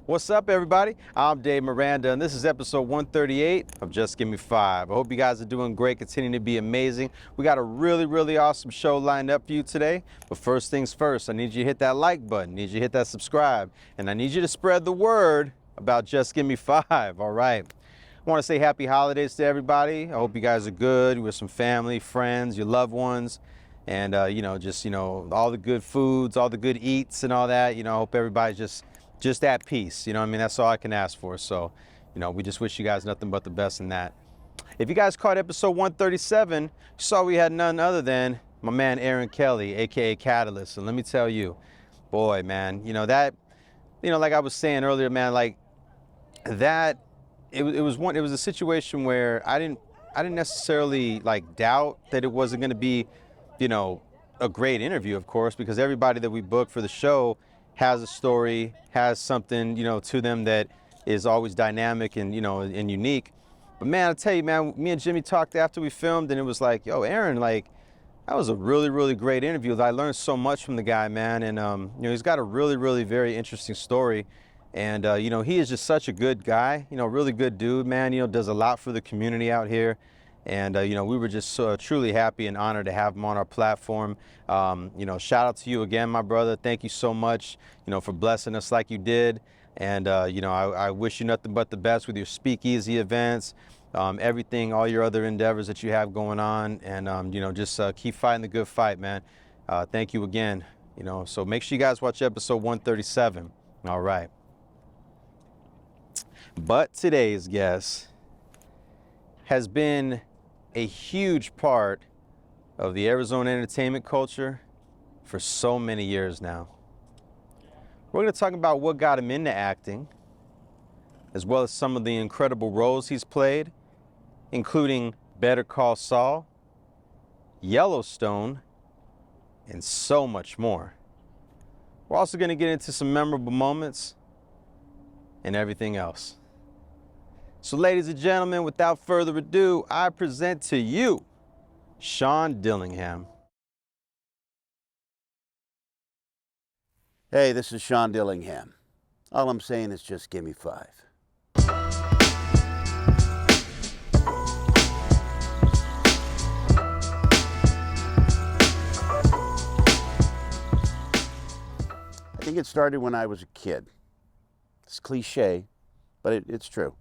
What's up, everybody? I'm Dave Miranda, and this is episode 138 of Just Give Me 5. I hope you guys are doing great, continuing to be amazing. We got a really awesome show lined up for you today. But first things first, I need you to hit that like button, I need you to hit that subscribe, and I need you to spread the word about Just Give Me 5, all right? I want to say happy holidays to everybody. I hope you guys are good with some family, friends, your loved ones, and, all the good foods, all the good eats and all that. I hope everybody's just at peace. That's all I can ask for. So, we just wish you guys nothing but the best in that. If you guys caught episode 137, you saw we had none other than my man Aaron Kelly, aka Catalyst. And let me tell you, boy, man, like I was saying earlier, man, like that, it was a situation where I didn't necessarily like doubt that it wasn't going to be, a great interview, of course, because everybody that we booked for the show has a story, has something, to them that is always dynamic and, and unique. But man, I tell you, man, me and Jimmy talked after we filmed, and it was like, yo, Aaron, like, that was a really great interview. I learned so much from the guy, man. And, he's got a really very interesting story. And, he is just such a good guy, really good dude, man, does a lot for the community out here. And, we were just truly happy and honored to have him on our platform. Shout out to you again, my brother. Thank you so much, for blessing us like you did. And, I wish you nothing but the best with your speakeasy events, everything, all your other endeavors that you have going on. And, just keep fighting the good fight, man. Thank you again. So make sure you guys watch episode 137. All right. But today's guest has been a huge part of the Arizona entertainment culture for so many years now. We're going to talk about what got him into acting, as well as some of the incredible roles he's played, including Better Call Saul, Yellowstone, and so much more. We're also going to get into some memorable moments and everything else. So ladies and gentlemen, without further ado, I present to you Sean Dillingham. Hey, this is Sean Dillingham. All I'm saying is just give me 5. I think it started when I was a kid. It's cliche, but it's true.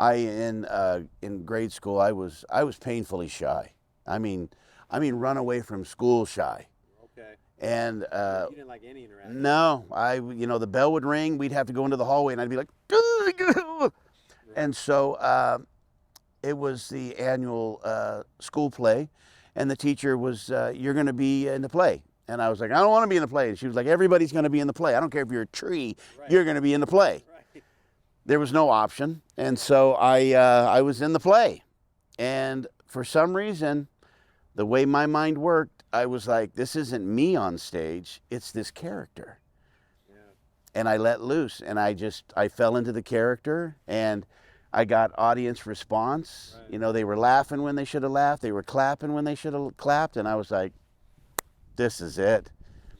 In grade school, I was painfully shy. I mean, run away from school shy. Okay. And you didn't like any interaction? No, the bell would ring. We'd have to go into the hallway, and I'd be like, right. And so it was the annual school play, and the teacher was, you're going to be in the play. And I was like, I don't want to be in the play. And she was like, everybody's going to be in the play. I don't care if you're a tree, right. You're going to be in the play. Right. There was no option, and so I was in the play. And for some reason, the way my mind worked, I was like, this isn't me on stage, it's this character. Yeah. And I let loose, and I fell into the character, and I got audience response. Right. They were laughing when they should have laughed, they were clapping when they should have clapped, and I was like, this is it.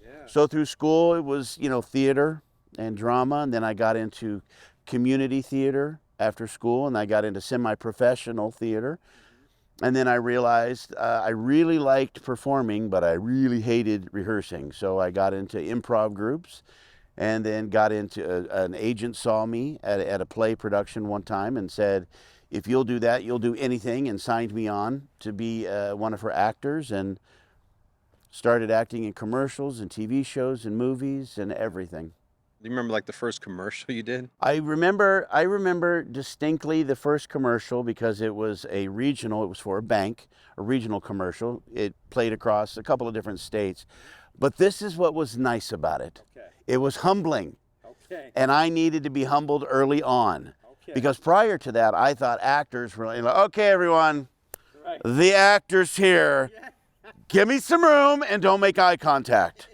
Yeah. So through school, it was, theater and drama, and then I got into community theater after school, and I got into semi-professional theater. And then I realized I really liked performing, but I really hated rehearsing. So I got into improv groups, and then got into an agent saw me at a play production one time and said, if you'll do that, you'll do anything, and signed me on to be one of her actors, and started acting in commercials and TV shows and movies and everything. Do you remember like the first commercial you did? I remember distinctly the first commercial because it was a regional, it was for a bank, a regional commercial. It played across a couple of different states. But this is what was nice about it. Okay. It was humbling. Okay. And I needed to be humbled early on. Okay. Because prior to that, I thought actors were like, okay, everyone, right. The actor's here. Yeah. Give me some room and don't make eye contact.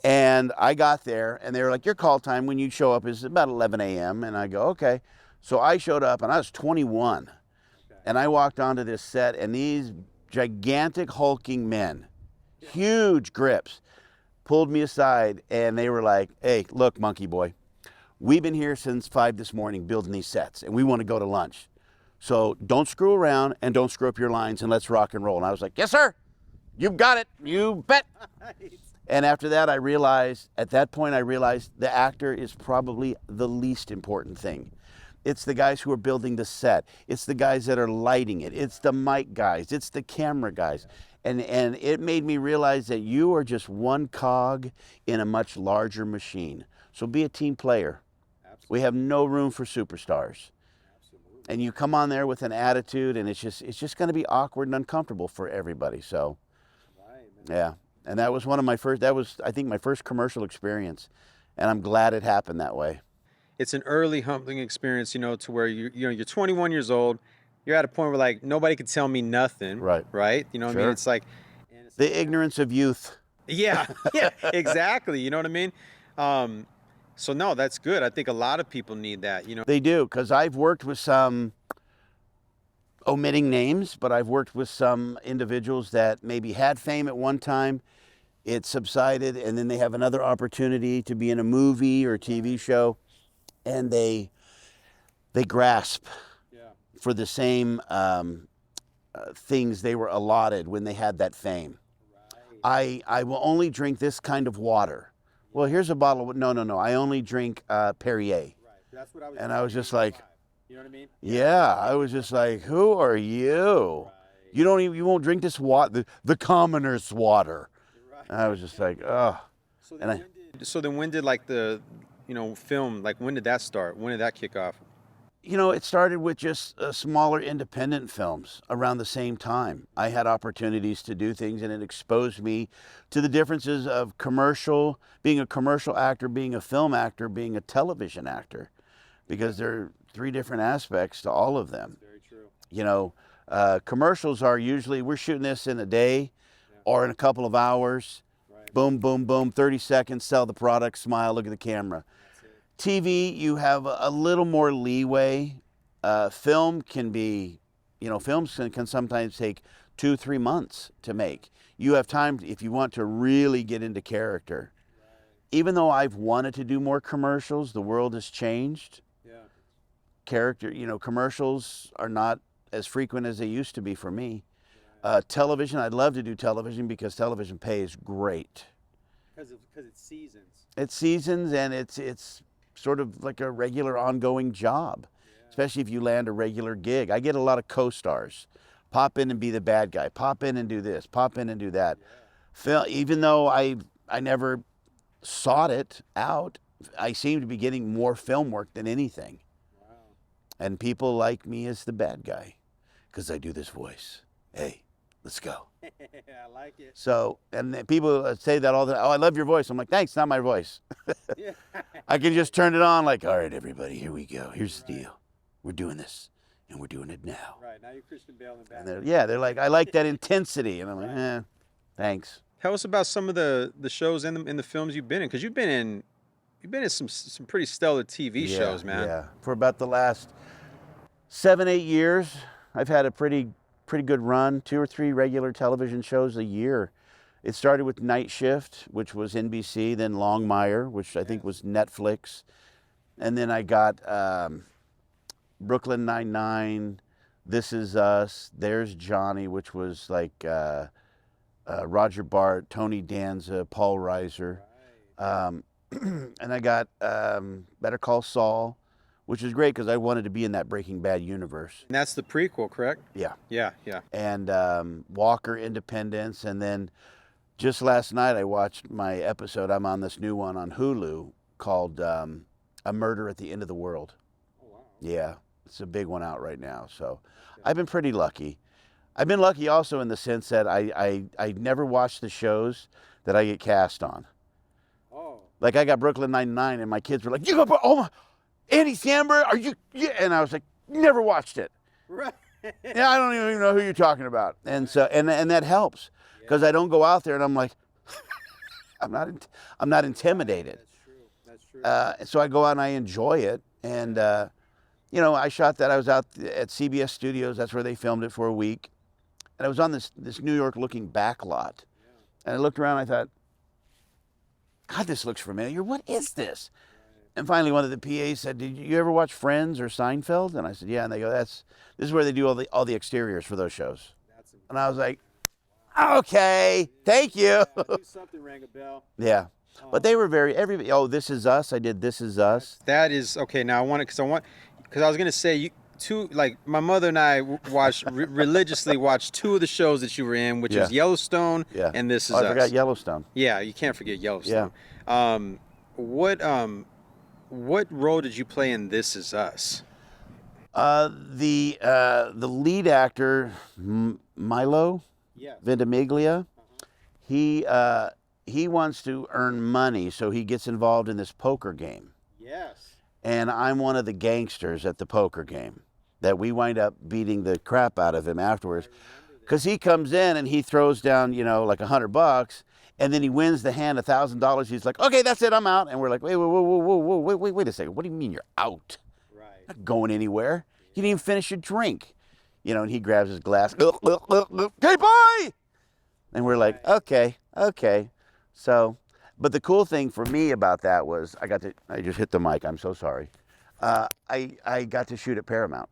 And I got there, and they were like, your call time when you show up is about 11 a.m. And I go, okay. So I showed up, and I was 21. Okay. And I walked onto this set, and these gigantic hulking men, huge grips, pulled me aside, and they were like, hey, look, monkey boy, we've been here since 5 this morning building these sets, and we want to go to lunch. So don't screw around and don't screw up your lines, and let's rock and roll. And I was like, yes, sir. You've got it. You bet. And after that, at that point, I realized the actor is probably the least important thing. It's the guys who are building the set. It's the guys that are lighting it. It's the mic guys. It's the camera guys. And it made me realize that you are just one cog in a much larger machine. So be a team player. Absolutely. We have no room for superstars. Absolutely. And you come on there with an attitude, and it's just going to be awkward and uncomfortable for everybody. So, right, yeah. And that was I think my first commercial experience, and I'm glad it happened that way. It's an early humbling experience, to where you're 21 years old. You're at a point where like nobody can tell me nothing. Right. Right. You know what I mean? It's like the ignorance of youth. Yeah. Yeah. Exactly. You know what I mean? So no, that's good. I think a lot of people need that. They do, because I've worked with some, omitting names, but I've worked with some individuals that maybe had fame at one time. It subsided, and then they have another opportunity to be in a movie or a TV show, and they grasp for the same things they were allotted when they had that fame. Right. I will only drink this kind of water. Well, here's a bottle of, no. I only drink Perrier. Right. That's what I was. And I was just like, you know what I mean? Yeah, I was just like, who are you? Right. You won't drink this water, the commoner's water. Right. And I was just like, oh. So then when did like the film, like when did that start? When did that kick off? It started with just smaller independent films around the same time. I had opportunities to do things, and it exposed me to the differences of being a commercial actor, being a film actor, being a television actor, because there are 3 different aspects to all of them. That's very true. Commercials are usually, we're shooting this in a day or in a couple of hours. Right. Boom, boom, boom, 30 seconds, sell the product, smile, look at the camera. TV, you have a little more leeway. Film can be, films can sometimes take 2-3 months to make. You have time if you want to really get into character. Right. Even though I've wanted to do more commercials, the world has changed. Yeah. Commercials are not as frequent as they used to be for me. Right. Television, I'd love to do television because television pays great. Because it's seasons. It's seasons, and it's sort of like a regular ongoing job, especially if you land a regular gig. I get a lot of co-stars. Pop in and be the bad guy. Pop in and do this. Pop in and do that. Yeah. Even though I never sought it out, I seem to be getting more film work than anything. Wow. And people like me as the bad guy because I do this voice. Hey, let's go. I like it. So, and people say that all the time. Oh, I love your voice. I'm like, thanks, not my voice. I can just turn it on like, all right, everybody, here we go. Here's the deal. We're doing this, and we're doing it now. Right, now you're Christian Bale and Batman. They're like, I like that intensity. And I'm like, thanks. Tell us about some of the shows and in the films you've been in, because you've been in some pretty stellar TV shows, man. Yeah, for about the last 7-8 years, I've had a pretty good run, 2 or 3 regular television shows a year. It started with Night Shift, which was NBC, then Longmire, which I think was Netflix. And then I got Brooklyn Nine-Nine, This Is Us, There's Johnny, which was like Roger Bart, Tony Danza, Paul Reiser. And I got Better Call Saul, which is great because I wanted to be in that Breaking Bad universe. And that's the prequel, correct? Yeah. Yeah. And Walker Independence, and then just last night I watched my episode. I'm on this new one on Hulu called A Murder at the End of the World. Oh, wow. Yeah, it's a big one out right now. So I've been pretty lucky. I've been lucky also in the sense that I never watch the shows that I get cast on. Oh. Like I got Brooklyn Nine-Nine, and my kids were like, "You got Andy Samberg? Are you?" Yeah. And I was like, "Never watched it." Right. Yeah, I don't even know who you're talking about. And so and that helps because I don't go out there and I'm like, I'm not intimidated. That's true. So I go out and I enjoy it. And I shot that. I was out at CBS Studios. That's where they filmed it for a week. And I was on this New York looking back lot. And I looked around and I thought, God, this looks familiar. What is this? And finally, one of the PAs said, "Did you ever watch Friends or Seinfeld?" And I said, "Yeah." And they go, "This is where they do all the exteriors for those shows." And I was like, "Okay, thank you." Something rang a bell. Yeah, but they were everybody. Oh, This Is Us. I did This Is Us. That is okay. Now because I was gonna say like my mother and I watched religiously watched two of the shows that you were in, which is Yellowstone and This Is Us. I forgot Yellowstone. Yeah, you can't forget Yellowstone. Yeah. What role did you play in This Is Us? The lead actor, Milo Ventimiglia, he wants to earn money, so he gets involved in this poker game. Yes. And I'm one of the gangsters at the poker game that we wind up beating the crap out of him afterwards. Because he comes in and he throws down, like $100, and then he wins the hand $1,000. He's like, "Okay, that's it, I'm out." And we're like, wait a second. What do you mean you're out? Right. Not going anywhere. You didn't even finish your drink. And he grabs his glass. "Okay, bye." And we're like, okay. So, but the cool thing for me about that was I just hit the mic. I'm so sorry. I got to shoot at Paramount.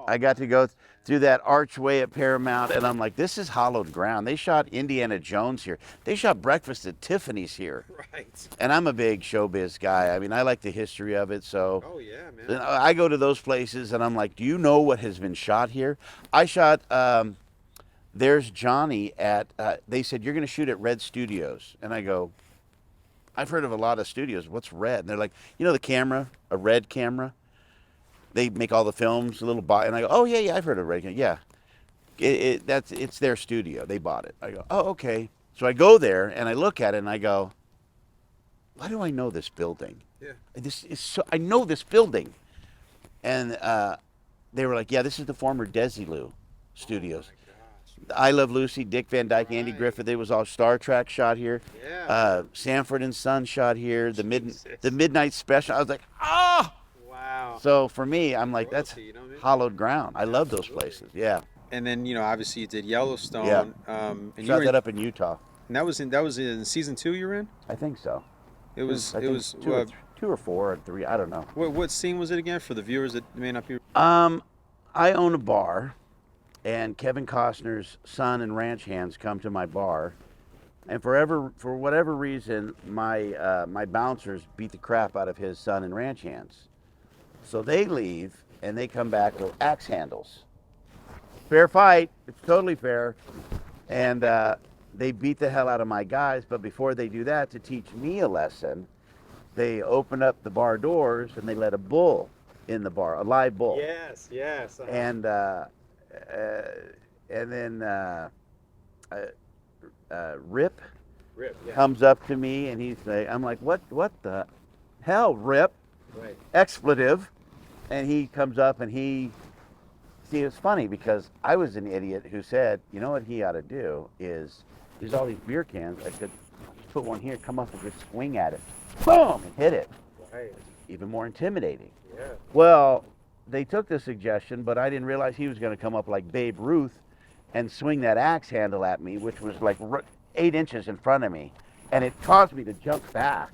I got to go through that archway at Paramount, and I'm like, this is hallowed ground. They shot Indiana Jones here. They shot Breakfast at Tiffany's here. Right. And I'm a big showbiz guy. I mean, I like the history of it, so. Oh, yeah, man. I go to those places, and I'm like, do you know what has been shot here? I shot, there's Johnny at, they said, "You're going to shoot at Red Studios." And I go, "I've heard of a lot of studios. What's Red?" And they're like, the camera, a Red camera. They make all the films, a little and I go, "Oh yeah, I've heard of Red." Yeah, it's their studio. They bought it. I go, "Oh, okay." So I go there and I look at it and I go, "Why do I know this building? Yeah, I know this building." And they were like, "Yeah, this is the former Desilu Studios." I Love Lucy, Dick Van Dyke, Andy Griffith. It was all Star Trek shot here. Yeah. Sanford and Son shot here. The Midnight Special. I was like, "Ah!" Wow. So for me, I'm like, that's hallowed ground. I love those places. Yeah. And then obviously you did Yellowstone. Yeah. And shot that up in Utah. And that was in season 2 you were in? I think so. It was two or four or three. I don't know. What scene was it again for the viewers that may not be? I own a bar, and Kevin Costner's son and ranch hands come to my bar, and for whatever reason, my bouncers beat the crap out of his son and ranch hands. So they leave, and they come back with axe handles. Fair fight. It's totally fair. And they beat the hell out of my guys, but before they do that, to teach me a lesson, they open up the bar doors, and they let a bull in the bar, a live bull. Yes. And then Rip comes up to me, and I'm like, what the hell, Rip? Right. Expletive. And he comes up and see, it's funny because I was an idiot who said, you know what he ought to do is, there's all these beer cans. I could just put one here, come up and just swing at it. Boom! And hit it. Right. Even more intimidating. Yeah. Well, they took the suggestion, but I didn't realize he was going to come up like Babe Ruth and swing that axe handle at me, which was like 8 inches in front of me. And it caused me to jump back.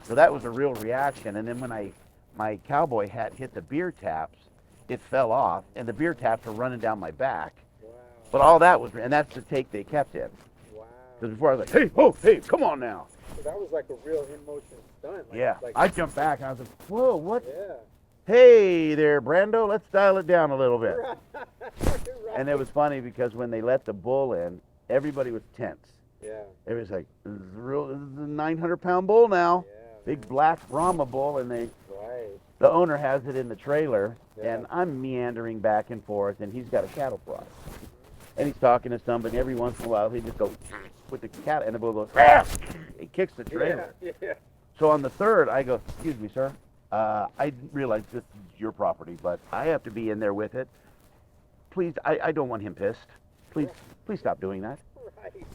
So that was a real reaction. And then when my cowboy hat hit the beer taps, it fell off, and the beer taps were running down my back. Wow. But all that and that's the take they kept in. Wow. Because before I was like, hey, come on now. So that was like a real in-motion stunt. I jumped back, and I was like, whoa, what? Yeah. Hey there, Brando, let's dial it down a little bit. Right. And it was funny because when they let the bull in, everybody was tense. Yeah. It was like, this is a 900-pound bull now. Yeah, big black Brahma bull, and the owner has it in the trailer, and I'm meandering back and forth, and he's got a cattle prod. And he's talking to somebody, every once in a while he just goes with the cat, and the bull goes, ah! He kicks the trailer. Yeah. So on the third, I go, excuse me, sir, I realize this is your property, but I have to be in there with it. Please, I don't want him pissed. Please stop doing that. Right.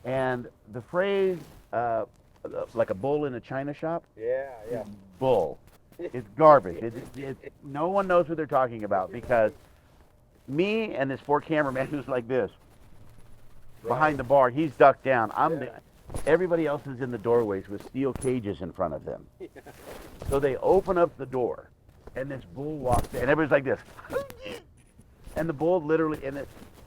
And the phrase, like a bull in a china shop, bull. It's garbage. No one knows what they're talking about, because me and this poor cameraman who's like this, behind the bar, he's ducked down. Everybody else is in the doorways with steel cages in front of them. So they open up the door, and this bull walks in, and everybody's like this. And the bull literally, and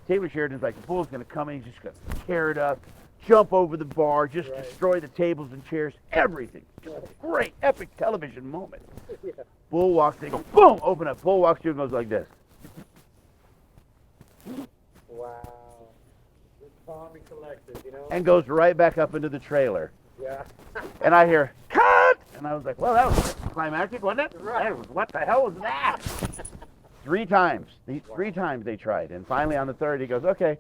Taylor Sheridan's like, the bull's going to come in, he's just going to tear it up, jump over the bar, just destroy the tables and chairs, everything. Just a great, epic television moment. Yeah. Bull walks in, go, boom, open up. Bull walks through and goes like this. Wow. Just calm and collected, you know? And goes right back up into the trailer. Yeah. And I hear, cut! And I was like, well, that was climactic, wasn't it? Right. What the hell was that? 3 times. 3 times they tried. And finally on the third, he goes, okay,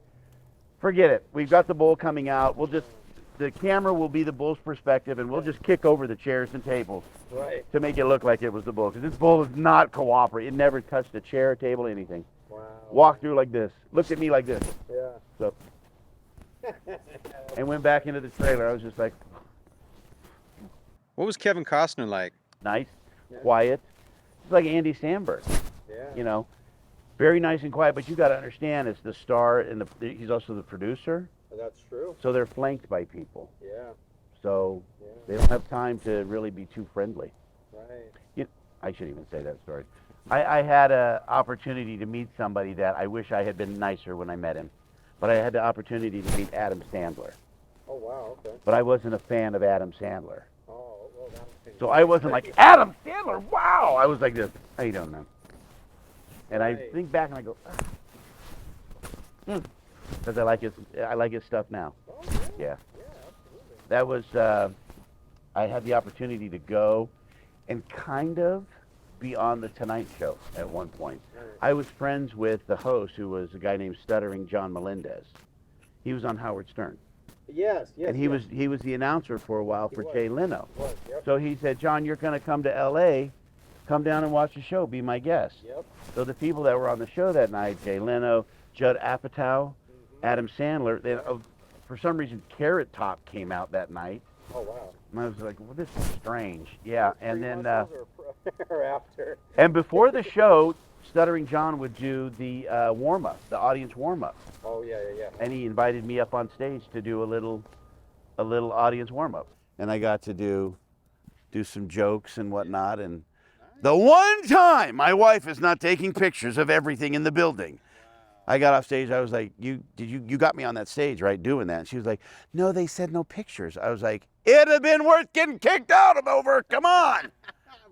forget it. We've got the bull coming out. The camera will be the bull's perspective, and we'll just kick over the chairs and tables Right. to make it look like it was the bull. Because this bull is not cooperating. It never touched a chair, table, anything. Wow. Walked through like this. Looked at me like this. Yeah. So, and went back into the trailer. I was just like, What was Kevin Costner like? nice, Yeah. quiet. It's like Andy Samberg. Yeah. You know, very nice and quiet, but you got to understand it's the star and he's also the producer, That's true. so they're flanked by people. Yeah. So Yeah. they don't have time to really be too friendly. Right. I shouldn't even say that story. I had an opportunity to meet somebody that I wish I had been nicer when I met him, but I had the opportunity to meet Adam Sandler. Oh, wow. Okay. But I wasn't a fan of Adam Sandler. Oh, well, that was So I wasn't like, Adam Sandler, wow! I was like this, how you doing, man? And I Right. think back and I go, because I like his stuff now. Oh, Yeah. yeah. Yeah, absolutely. That was, I had the opportunity to go and kind of be on the Tonight Show at one point. Right. I was friends with the host, who was a guy named Stuttering John Melendez. He was on Howard Stern. Yes, yes. And he was the announcer for a while for was. Jay Leno. Was, yep. So he said, John, you're going to come to L.A., come down and watch the show, be my guest. Yep. So the people that were on the show that night, Jay Leno, Judd Apatow, Adam Sandler, for some reason Carrot Top came out that night. Oh, wow. And I was like, well, this is strange. Yeah, and 3 then, months or after. and before the show, Stuttering John would do the warm-up, the audience warm-up. Oh, yeah, yeah, yeah. And he invited me up on stage to do a little audience warm-up. And I got to do some jokes and whatnot. And the one time my wife is not taking pictures of everything in the building. I got off stage. I was like, you got me on that stage, right, doing that? And she was like, no, they said no pictures. I was like, it'd have been worth getting kicked out of over. Come on.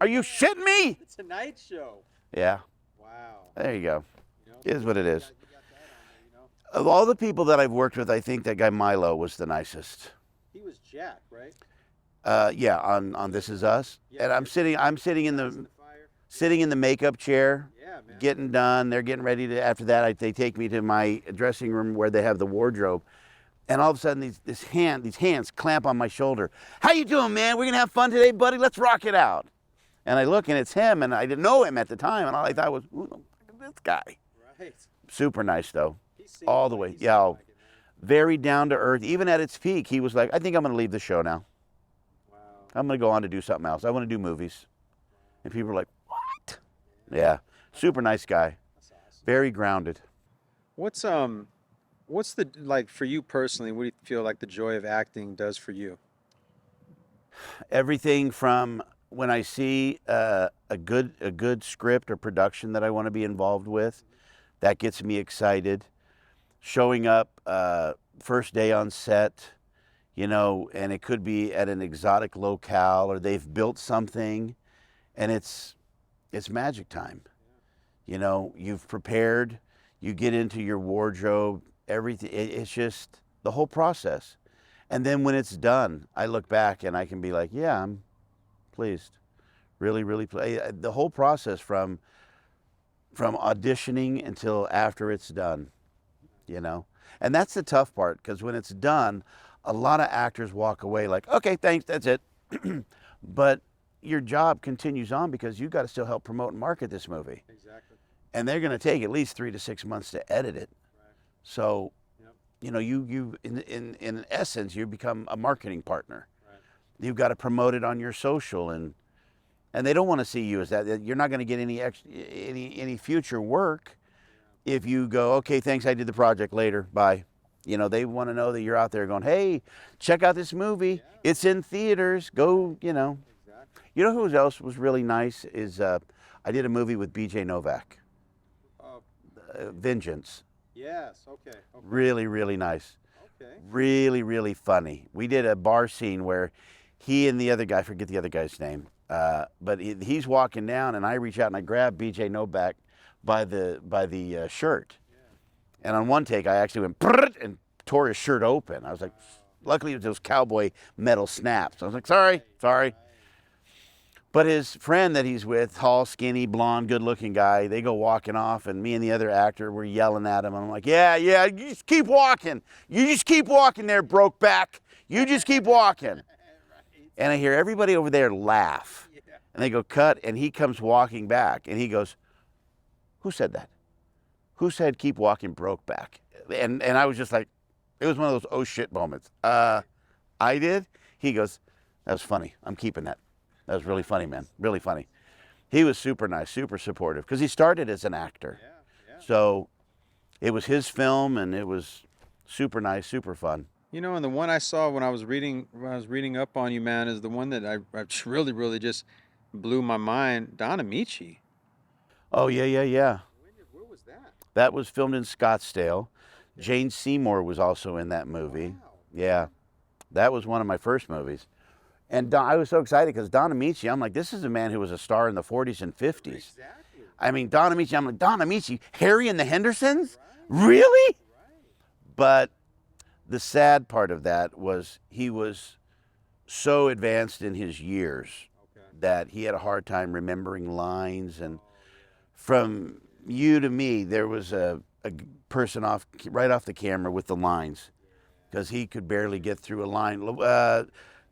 Are you shitting me? It's a night show. Yeah. Wow. There you go. You know, It is what it is. you got that on there, you know. Of all the people that I've worked with, I think that guy Milo was the nicest. He was Jack, right? Yeah, on This Is Us. Yeah, And I'm sitting in House the Fire. sitting in the makeup chair, Yeah, man. getting done. They're getting ready to. After that, they take me to my dressing room where they have the wardrobe, and all of a sudden these hands clamp on my shoulder. How you doing, man? We're gonna have fun today, buddy. Let's rock it out. And I look, and it's him, and I didn't know him at the time, and all I thought was, ooh, look at this guy. Right. Super nice though, He seemed all the like- way. he seemed Yeah, like it, man. very down to earth. Even at its peak, he was like, I think I'm gonna leave the show now. Wow. I'm gonna go on to do something else. I want to do movies. And people were like, what? Yeah, super nice guy. That's awesome. Very grounded. What's the, like, for you personally, what do you feel like the joy of acting does for you? Everything from when I see a good script or production that I want to be involved with, that gets me excited. Showing up first day on set, you know, and it could be at an exotic locale or they've built something, and it's magic time. You know, you've prepared, you get into your wardrobe, everything. It's just the whole process. And then when it's done, I look back and I can be like, yeah, I'm pleased. Really, really pleased. The whole process from auditioning until after it's done, you know. And that's the tough part, because when it's done, a lot of actors walk away like, okay, thanks, that's it. But your job continues on because you got to still help promote and market this movie. Exactly. And they're going to take at least 3 to 6 months to edit it. Right. So, Yep. you know, you in essence, you become a marketing partner. Right. You've got to promote it on your social, and they don't want to see you as that. You're not going to get any future work if you go, okay, thanks, I did the project, later, bye. You know, they want to know that you're out there going, hey, check out this movie. Yeah. It's in theaters. Go, you know. Exactly. You know who else was really nice is I did a movie with B.J. Novak, Uh, Vengeance. yes. Okay. Really, really nice. Okay. Really, really funny. We did a bar scene where he and the other guy, I forget the other guy's name, but he's walking down, and I reach out and I grab B.J. Novak by the shirt. And on one take, I actually went "Brrrt," and tore his shirt open. I was like, luckily it was those cowboy metal snaps. I was like, sorry. But his friend that he's with, tall, skinny, blonde, good-looking guy, they go walking off, and me and the other actor were yelling at him. And I'm like, yeah, you just keep walking. You just keep walking there, Brokeback. You just keep walking. And I hear everybody over there laugh. And they go, cut, and he comes walking back, and he goes, who said that? Who said keep walking, Brokeback? And I was just like, it was one of those oh shit moments. I did? He goes, that was funny. I'm keeping that. That was really funny, man. Really funny. He was super nice, super supportive, because he started as an actor. Yeah. So it was his film, and it was super nice, super fun. You know, and the one I saw when I was reading up on you, man, is the one that I really, really just blew my mind. Don Amici. Oh, yeah. Where was that? That was filmed in Scottsdale. Jane Seymour was also in that movie. Wow. Yeah. That was one of my first movies. And I was so excited because Don Amici, I'm like, this is a man who was a star in the 40s and 50s. Exactly. I mean, Don Amici, I'm like, Don Amici, Harry and the Hendersons? Really? But the sad part of that was he was so advanced in his years that he had a hard time remembering lines. And from you to me, there was a person right off the camera with the lines, because he could barely get through a line.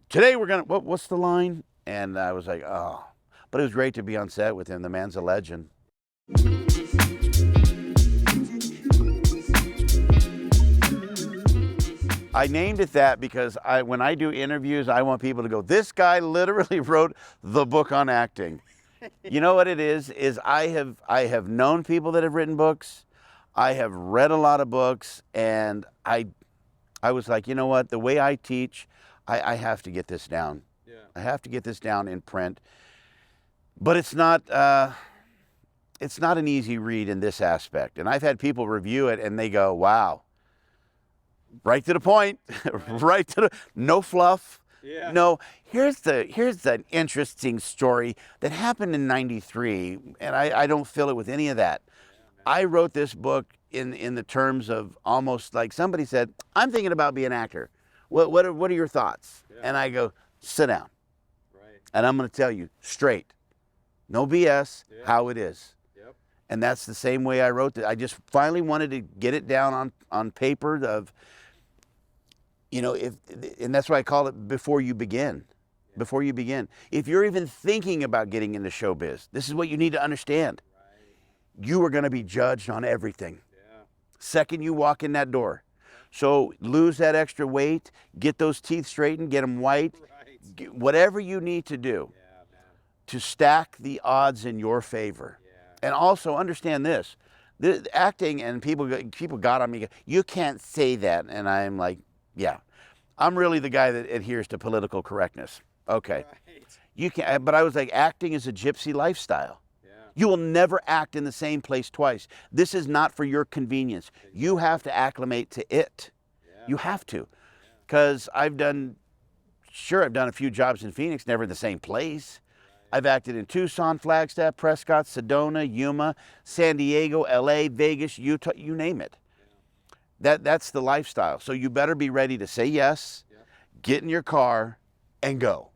Today we're gonna, what's the line? And I was like, oh. But it was great to be on set with him. The man's a legend. I named it that because when I do interviews, I want people to go, this guy literally wrote the book on acting. You know what it is I have known people that have written books. I have read a lot of books, and I was like, you know what, the way I teach, I have to get this down. Yeah. I have to get this down in print. But it's not an easy read in this aspect. And I've had people review it and they go, wow, right to the point, right to the, no fluff. Yeah. No, here's an interesting story that happened in '93, and I don't fill it with any of that. I wrote this book in the terms of almost like somebody said, I'm thinking about being an actor. What are your thoughts? Yeah. And I go, sit down. Right. And I'm going to tell you straight, no BS, Yeah. how it is. Yep. And that's the same way I wrote it. I just finally wanted to get it down on paper of, you know, and that's why I call it before you begin. Yeah. Before you begin. If you're even thinking about getting into showbiz, this is what you need to understand. Right. You are going to be judged on everything. Yeah. Second you walk in that door. So lose that extra weight, get those teeth straightened, get them white, right. Whatever you need to do to stack the odds in your favor. Yeah. And also understand this, the acting, and people got on me, you can't say that. And I'm like, yeah, I'm really the guy that adheres to political correctness. Okay. Right. You can't, but I was like, acting is a gypsy lifestyle. You will never act in the same place twice. This is not for your convenience. You have to acclimate to it. Yeah. You have to. Because I've done a few jobs in Phoenix, never in the same place. Right. I've acted in Tucson, Flagstaff, Prescott, Sedona, Yuma, San Diego, LA, Vegas, Utah, you name it. Yeah. That's the lifestyle. So you better be ready to say yes, get in your car, and go.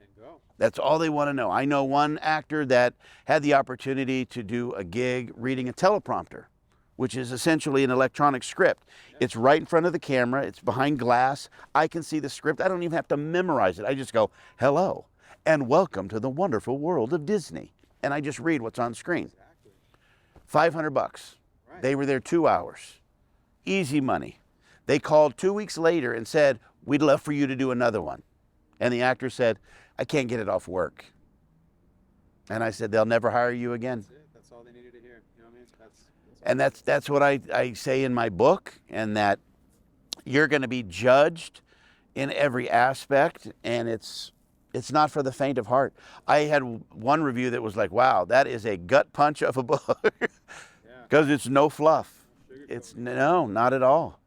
That's all they want to know. I know one actor that had the opportunity to do a gig reading a teleprompter, which is essentially an electronic script. Yeah. It's right in front of the camera. It's behind glass. I can see the script. I don't even have to memorize it. I just go, hello, and welcome to the wonderful world of Disney. And I just read what's on screen. Exactly. $500. Right. They were there 2 hours. Easy money. They called 2 weeks later and said, we'd love for you to do another one. And the actor said, I can't get it off work. And I said, they'll never hire you again. That's it. That's all they needed to hear. You know what I mean? That's what I say in my book, and that you're going to be judged in every aspect, and it's It's not for the faint of heart. I had one review that was like, wow, that is a gut punch of a book. Because it's no fluff. It's no, not at all.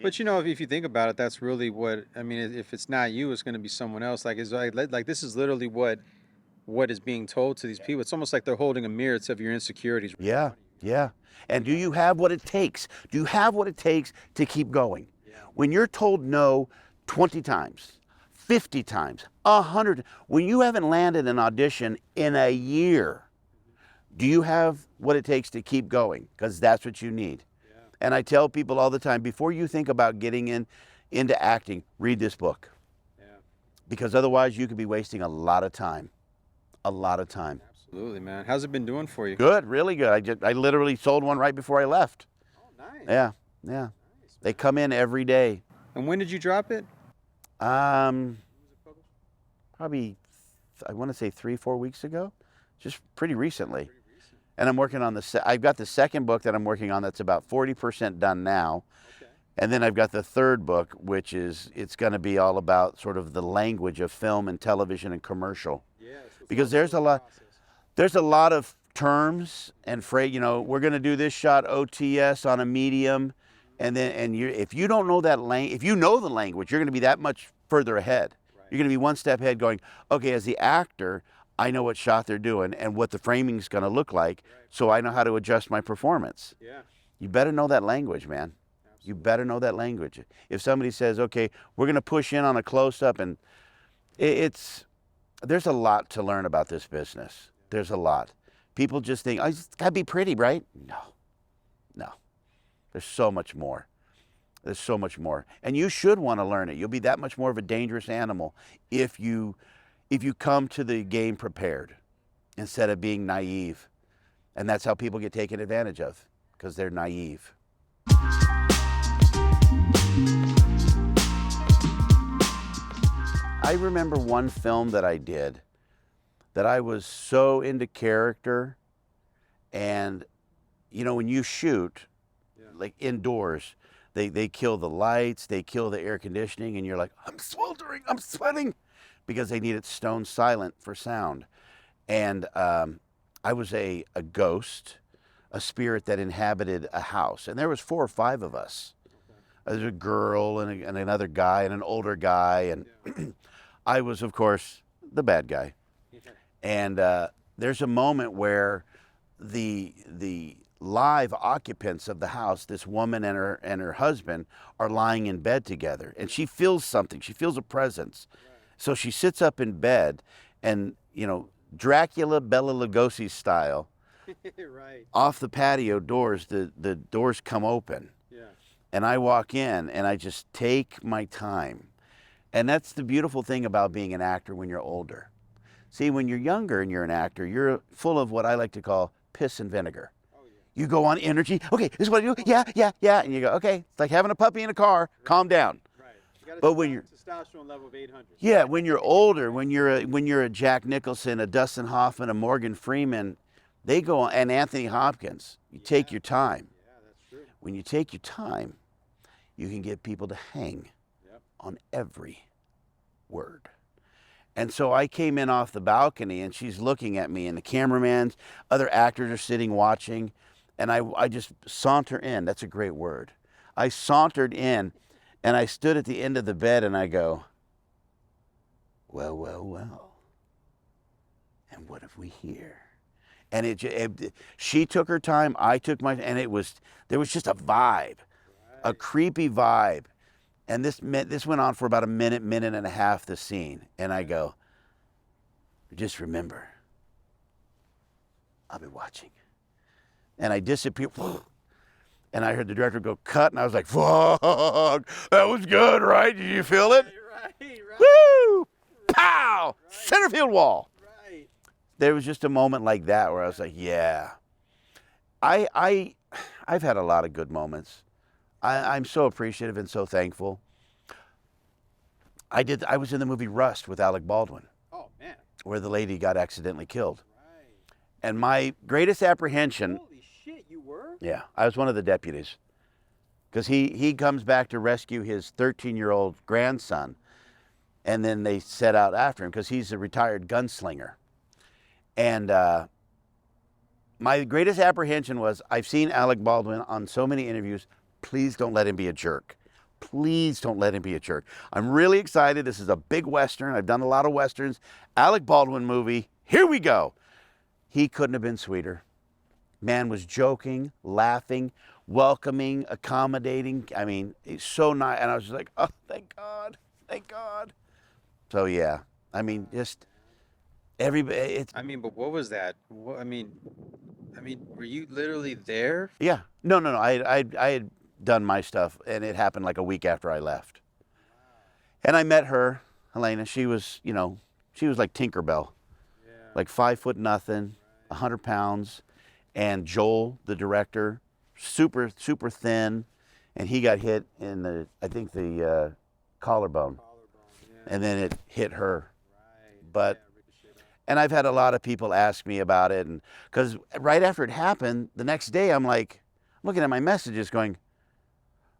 But you know, if you think about it, that's really what I mean. If it's not you, it's going to be someone else. Like it's like this is literally what is being told to these people. It's almost like they're holding a mirror to your insecurities. Yeah, yeah. And do you have what it takes? Do you have what it takes to keep going? When you're told no 20 times, 50 times, 100, when you haven't landed an audition in a year, do you have what it takes to keep going? Because that's what you need. And I tell people all the time, before you think about getting into acting, read this book. Because otherwise you could be wasting a lot of time. A lot of time. Absolutely, man. How's it been doing for you? Good, really good. I literally sold one right before I left. Oh, nice. Yeah, yeah. Nice, they come in every day. And when did you drop it? Probably, I want to say 3-4 weeks ago. Just pretty recently. And I'm working on I've got the second book that I'm working on that's about 40% done now. Okay. And then I've got the third book, which it's going to be all about sort of the language of film and television and commercial. Yeah, because there's a lot of terms and phrase, you know, we're going to do this shot OTS on a medium. And if you don't know that if you know the language, you're going to be that much further ahead. Right. You're going to be one step ahead going, okay, as the actor, I know what shot they're doing and what the framing is going to look like, so I know how to adjust my performance. Yeah. You better know that language, man. Absolutely. You better know that language. If somebody says, okay, we're going to push in on a close-up, and there's a lot to learn about this business. There's a lot. People just think, oh, it's got to be pretty, right? No. There's so much more. There's so much more. And you should want to learn it. You'll be that much more of a dangerous animal if you come to the game prepared instead of being naive. And that's how people get taken advantage of, because they're naive. I remember one film that I did that I was so into character, and you know, when you shoot, like indoors, they kill the lights, they kill the air conditioning, and you're like, I'm sweltering, I'm sweating, because they need it stone silent for sound. And I was a ghost, a spirit that inhabited a house. And there was 4 or 5 of us. There's a girl and another guy and an older guy. And I was, of course, the bad guy. And there's a moment where the live occupants of the house, this woman and her husband, are lying in bed together. And she feels something. She feels a presence. So she sits up in bed and, you know, Dracula, Bela Lugosi style, right. Off the patio doors, the doors come open. Yeah. And I walk in and I just take my time. And that's the beautiful thing about being an actor when you're older. See, when you're younger and you're an actor, you're full of what I like to call piss and vinegar. Oh, yeah. You go on energy. Okay, this is what I do. Yeah. And you go, okay, it's like having a puppy in a car. Right. Calm down. But when you're testosterone level of 800. Yeah, when you're older, when you're a Jack Nicholson, a Dustin Hoffman, a Morgan Freeman, they go on, and Anthony Hopkins. You take your time. Yeah, that's true. When you take your time, you can get people to hang on every word. And so I came in off the balcony, and she's looking at me, and the cameraman, other actors are sitting watching, and I just saunter in. That's a great word. I sauntered in. And I stood at the end of the bed and I go, well. And what have we here? And she took her time, I took mine, and there was just a vibe, a creepy vibe. And this went on for about a minute and a half, the scene. And I go, just remember, I'll be watching. And I disappear. And I heard the director go, cut, and I was like, fuck, that was good, right? Did you feel it? Right. Woo! Pow! Right. Center field wall. Right. There was just a moment like that where I was like, yeah. I've had a lot of good moments. I'm so appreciative and so thankful. I was in the movie Rust with Alec Baldwin. Oh, man. Where the lady got accidentally killed. Right. And my greatest apprehension... You were? Yeah, I was one of the deputies. Because he comes back to rescue his 13-year-old grandson. And then they set out after him because he's a retired gunslinger. And my greatest apprehension was, I've seen Alec Baldwin on so many interviews. Please don't let him be a jerk. Please don't let him be a jerk. I'm really excited. This is a big Western. I've done a lot of Westerns. Alec Baldwin movie. Here we go. He couldn't have been sweeter. Man was joking, laughing, welcoming, accommodating. I mean, he's so nice. And I was just like, oh, thank God. Thank God. So, yeah. I mean, just everybody. It's, I mean, but what was that? I mean, were you literally there? yeah. No. I had done my stuff, and it happened like a week after I left. And I met her, Helena. She was, she was like Tinkerbell, like 5 foot nothing, 100 pounds. And Joel, the director, super, super thin, and he got hit in the, I think the collarbone, and then it hit her. But, and I've had a lot of people ask me about it, and because right after it happened, the next day I'm looking at my messages going,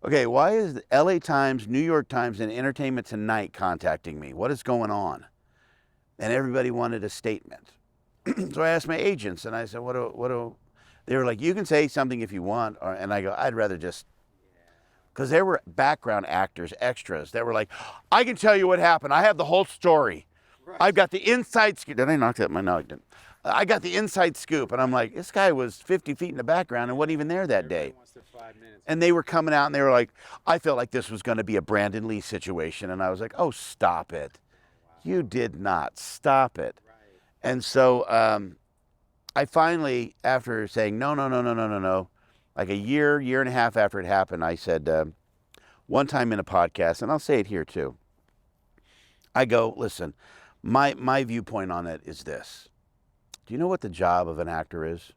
okay, why is the LA Times, New York Times, and Entertainment Tonight contacting me? What is going on? And everybody wanted a statement. So I asked my agents, and I said, what do they were like, you can say something if you want. And I go, I'd rather just, because there were background actors, extras, that were like, I can tell you what happened. I have the whole story. Right. I've got the inside scoop. Did I knock that? No, I didn't. I got the inside scoop. And I'm like, this guy was 50 feet in the background and wasn't even there that day. And they were coming out and they were like, I felt like this was going to be a Brandon Lee situation. And I was like, oh, stop it. You did not. Stop it. And so I finally, after saying, no, like a year and a half after it happened, I said, one time in a podcast, and I'll say it here too, I go, listen, my viewpoint on it is this. Do you know what the job of an actor is?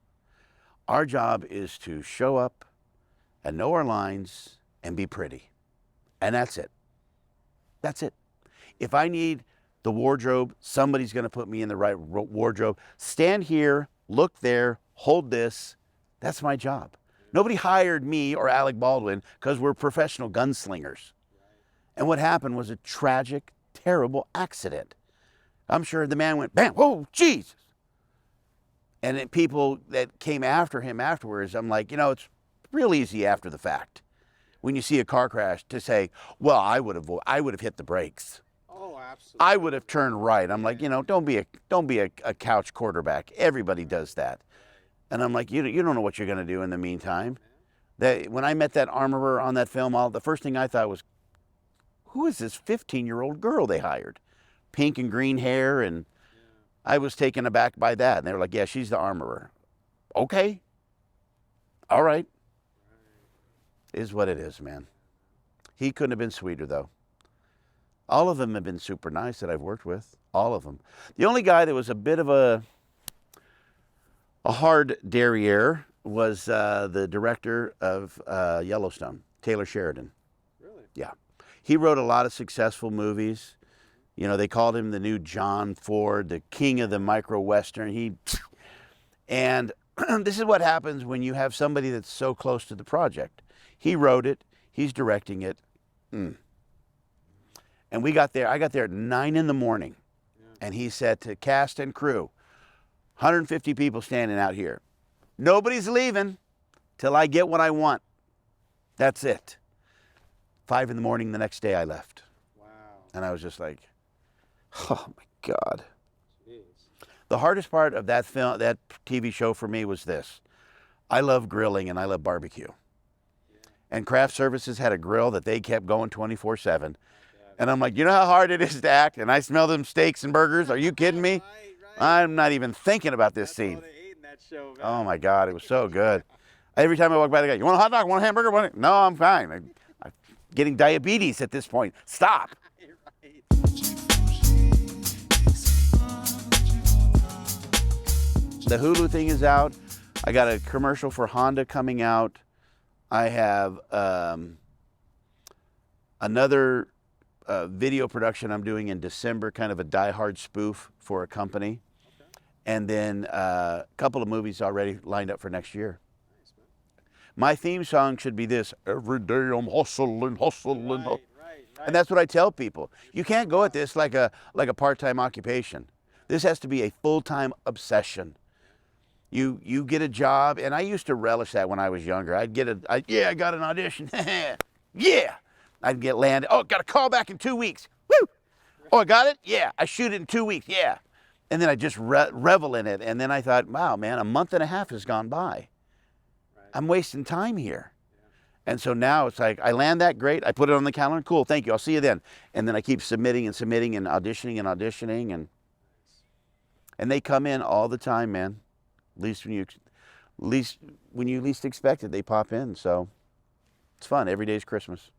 Our job is to show up and know our lines and be pretty. And that's it. That's it. If I need the wardrobe, somebody's going to put me in the right wardrobe. Stand here, look there, hold this. That's my job. Nobody hired me or Alec Baldwin because we're professional gunslingers. And what happened was a tragic, terrible accident. I'm sure the man went, bam, whoa, Jesus. And then people that came after him afterwards, I'm like, it's real easy after the fact when you see a car crash to say, well, I would have hit the brakes. Oh, absolutely. I would have turned right. I'm like, don't be a couch quarterback. Everybody does that. And I'm like, you don't know what you're going to do in the meantime. When I met that armorer on that film, the first thing I thought was, who is this 15-year-old girl they hired? Pink and green hair, and I was taken aback by that. And they were like, yeah, she's the armorer. Okay. All right. Is what it is, man. He couldn't have been sweeter, though. All of them have been super nice that I've worked with. All of them. The only guy that was a bit of a hard derriere was the director of Yellowstone, Taylor Sheridan. Really? Yeah. He wrote a lot of successful movies. They called him the new John Ford, the king of the micro-western. And this is what happens when you have somebody that's so close to the project. He wrote it. He's directing it. And I got there at 9 a.m. And he said to cast and crew, 150 people standing out here. Nobody's leaving till I get what I want. That's it. 5 a.m. the next day I left. Wow. And I was just like, oh my God. Jeez. The hardest part of that film, that TV show for me was this. I love grilling and I love barbecue. And Craft Services had a grill that they kept going 24/7. And I'm like, you know how hard it is to act? And I smell them steaks and burgers. Are you kidding me? Right. I'm not even thinking about this scene. All they ate in that show, man. Oh my God, it was so good. Every time I walk by the guy, you want a hot dog, want a hamburger? No, I'm fine. I'm getting diabetes at this point. Stop. Right. The Hulu thing is out. I got a commercial for Honda coming out. I have another video production I'm doing in December, kind of a Die Hard spoof for a company. Okay. And then a couple of movies already lined up for next year. Nice, man. My theme song should be this: every day I'm hustling. Right. And that's what I tell people. You can't go at this like a part-time occupation. This has to be a full-time obsession. You get a job, and I used to relish that when I was younger. I got an audition. Yeah. I'd get landed. Oh, got a call back in 2 weeks. Woo! Oh, I got it? Yeah. I shoot it in 2 weeks. Yeah. And then I just revel in it. And then I thought, wow, man, a month and a half has gone by. I'm wasting time here. And so now it's like, I land that, great. I put it on the calendar. Cool, thank you. I'll see you then. And then I keep submitting and auditioning. And they come in all the time, man. At least when you least expect it, they pop in. So it's fun. Every day's Christmas.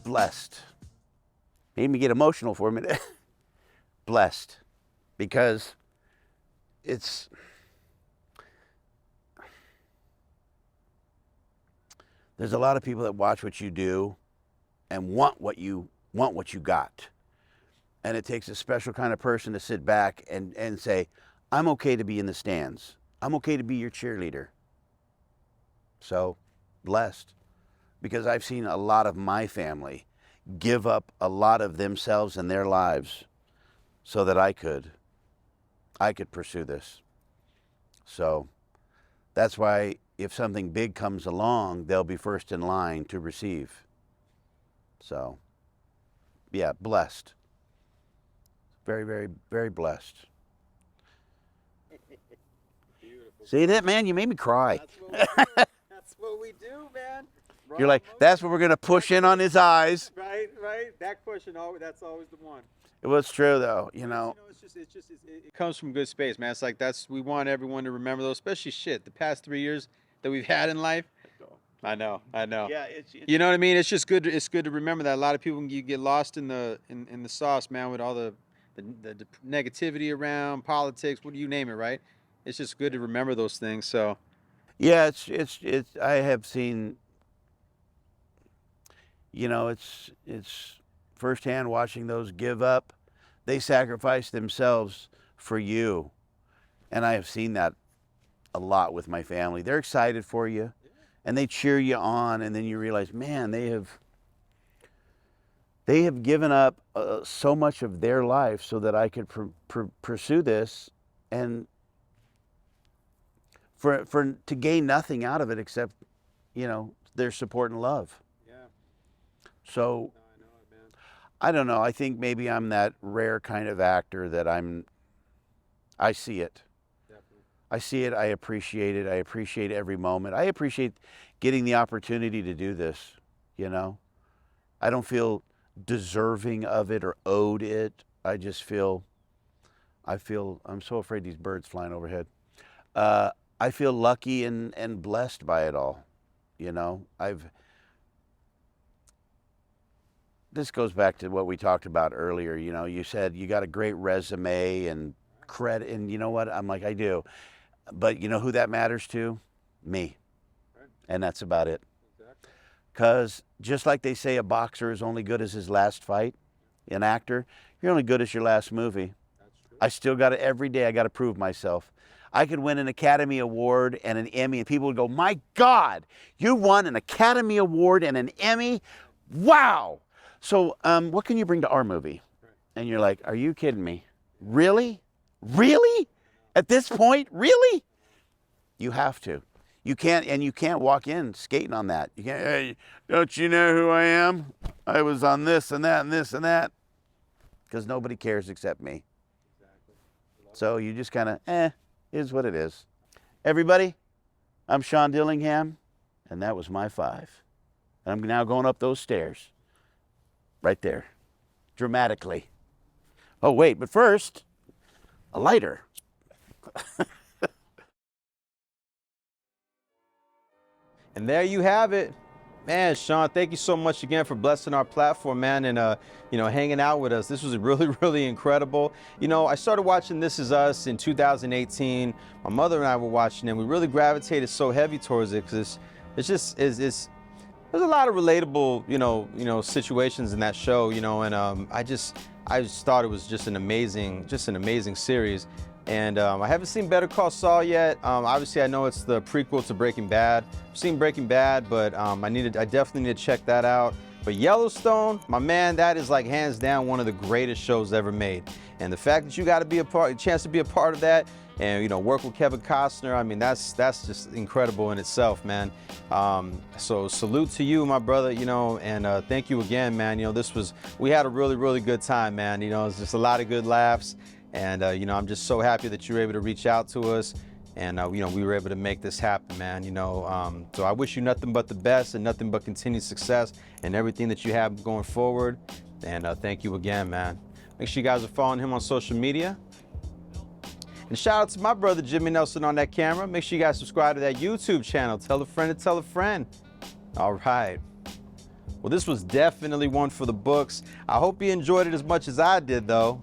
Blessed. Made me get emotional for a minute. Blessed. Because there's a lot of people that watch what you do and want what you got. And it takes a special kind of person to sit back and say, I'm okay to be in the stands. I'm okay to be your cheerleader. So, blessed. Because I've seen a lot of my family give up a lot of themselves and their lives so that I could pursue this. So, that's why if something big comes along, they'll be first in line to receive. So, yeah, blessed. Very, very, very blessed. Beautiful. See that, man? You made me cry. That's what we do, man. You're like, that's what we're going to push in on his eyes. Right. That question, that's always the one. It was true, though, you know. It comes from good space, man. It's like we want everyone to remember those, especially the past 3 years that we've had in life. I know. Yeah, You know what I mean? It's just good. It's good to remember that. A lot of people, you get lost in the sauce, man, with all the negativity around politics. What do you name it, right? It's just good to remember those things. So, yeah, it's. I have seen. You know, it's firsthand watching those give up. They sacrifice themselves for you, and I have seen that a lot with my family. They're excited for you, and they cheer you on, and then you realize, man, they have given up so much of their life so that I could pursue this, and to gain nothing out of it except, you know, their support and love. yeah. So No, I know it, man. I don't know. I think maybe I'm that rare kind of actor that I see it. Definitely. I see it. I appreciate it. I appreciate every moment. I appreciate getting the opportunity to do this, you know. I don't feel deserving of it or owed it. I just feel, I'm so afraid these birds flying overhead. I feel lucky and blessed by it all, you know. This goes back to what we talked about earlier. You know, you said you got a great resume and credit, and you know what? I'm like, I do. But you know who that matters to? Me. Right. And that's about it. Exactly. Because just like they say a boxer is only good as his last fight, an actor, you're only good as your last movie. That's true. I still got to, every day I got to prove myself. I could win an Academy Award and an Emmy, and people would go, my God, you won an Academy Award and an Emmy? Wow. So what can you bring to our movie? Right. And you're like, are you kidding me? Really? Really? At this point? Really? You have to. You can't walk in skating on that. You can't, hey, don't you know who I am? I was on this and that and this and that. Because nobody cares except me. Exactly. So you just kind of, is what it is. Everybody, I'm Sean Dillingham, and that was my 5. And I'm now going up those stairs. Right there. Dramatically. Oh, wait, but first, a lighter. And there you have it. Man, Sean, thank you so much again for blessing our platform, man, and hanging out with us. This was really, really incredible. You know, I started watching This Is Us in 2018. My mother and I were watching it. We really gravitated so heavy towards it because there's a lot of relatable, situations in that show, and I just thought it was just an amazing series. And I haven't seen Better Call Saul yet. Obviously, I know it's the prequel to Breaking Bad. I've seen Breaking Bad, but I definitely need to check that out. But Yellowstone, my man, that is like hands down one of the greatest shows ever made. And the fact that you got to be a chance to be a part of that, and work with Kevin Costner, I mean, that's just incredible in itself, man. So salute to you, my brother, and thank you again, man. We had a really, really good time, man. It's just a lot of good laughs. And, I'm just so happy that you were able to reach out to us, and, we were able to make this happen, man. So I wish you nothing but the best and nothing but continued success and everything that you have going forward. And thank you again, man. Make sure you guys are following him on social media. And shout out to my brother, Jimmy Nelson, on that camera. Make sure you guys subscribe to that YouTube channel. Tell a friend to tell a friend. All right. Well, this was definitely one for the books. I hope you enjoyed it as much as I did, though.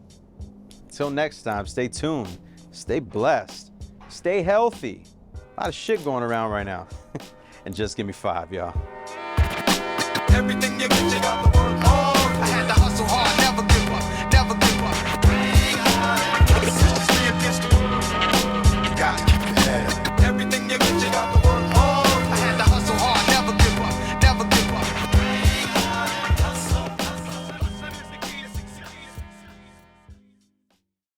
Until next time, stay tuned, stay blessed, stay healthy. A lot of shit going around right now. And just give me 5, y'all. Everything you get, you got the world.